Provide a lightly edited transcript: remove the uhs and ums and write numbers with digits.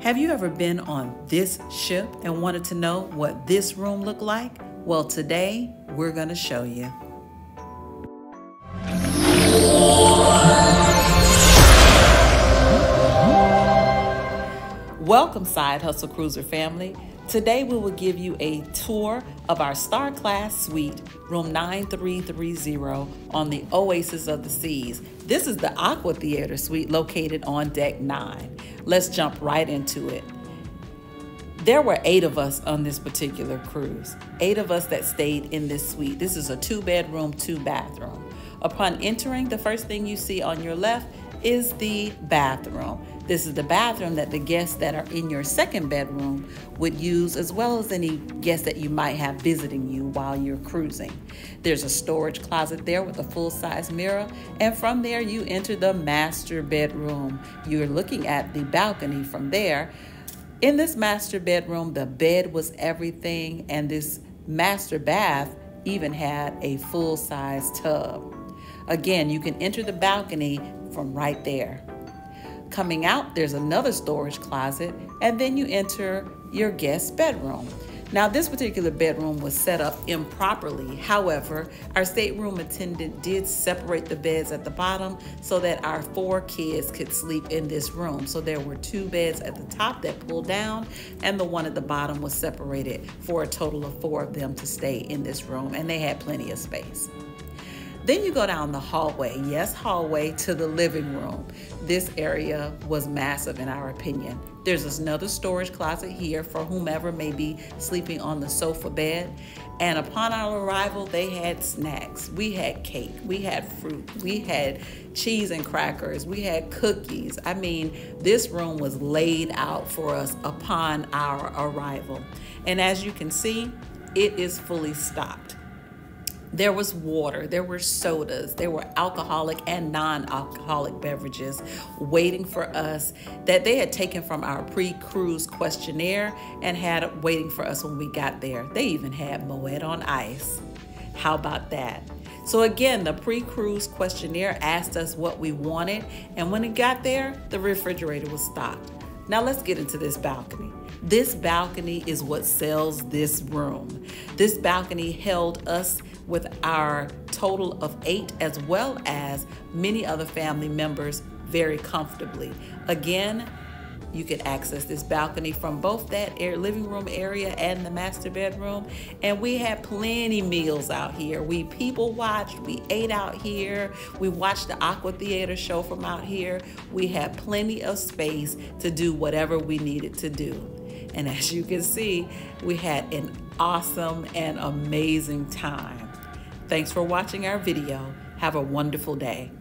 Have you ever been on this ship and wanted to know what this room looked like? Well, today we're going to show you. Welcome, Side Hustle Cruiser family. Today we will give you a tour of our Star Class Suite, room 9330 on the Oasis of the Seas. This is the Aqua Theater Suite located on deck 9. Let's jump right into it. There were 8 of us on this particular cruise, 8 of us that stayed in this suite. This is a 2-bedroom, 2-bathroom. Upon entering, the first thing you see on your left is the bathroom. This is the bathroom that the guests that are in your 2nd bedroom would use, as well as any guests that you might have visiting you while you're cruising. There's a storage closet there with a full-size mirror, and from there you enter the master bedroom. You're looking at the balcony from there. In this master bedroom, the bed was everything, and this master bath even had a full-size tub. Again, you can enter the balcony from right there. Coming out, there's another storage closet, and then you enter your guest bedroom. Now, this particular bedroom was set up improperly. However, our stateroom attendant did separate the beds at the bottom so that our 4 kids could sleep in this room. So there were 2 beds at the top that pulled down, and the one at the bottom was separated for a total of 4 of them to stay in this room, and they had plenty of space. Then you go down the hallway, yes, hallway, to the living room. This area was massive in our opinion. There's another storage closet here for whomever may be sleeping on the sofa bed. And upon our arrival, they had snacks. We had cake, we had fruit, we had cheese and crackers, we had cookies. I mean, this room was laid out for us upon our arrival. And as you can see, it is fully stocked. There was water, there were sodas, there were alcoholic and non-alcoholic beverages waiting for us that they had taken from our pre-cruise questionnaire and had waiting for us when we got there. They even had Moet on ice. How about that? So again, the pre-cruise questionnaire asked us what we wanted, and when it got there, the refrigerator was stocked. Now let's get into this balcony. This balcony is what sells this room. This balcony held us with our total of 8 as well as many other family members very comfortably. Again, you can access this balcony from both that living room area and the master bedroom. And we had plenty meals out here. We people watched, we ate out here. We watched the Aqua Theater show from out here. We had plenty of space to do whatever we needed to do. And as you can see, we had an awesome and amazing time. Thanks for watching our video. Have a wonderful day.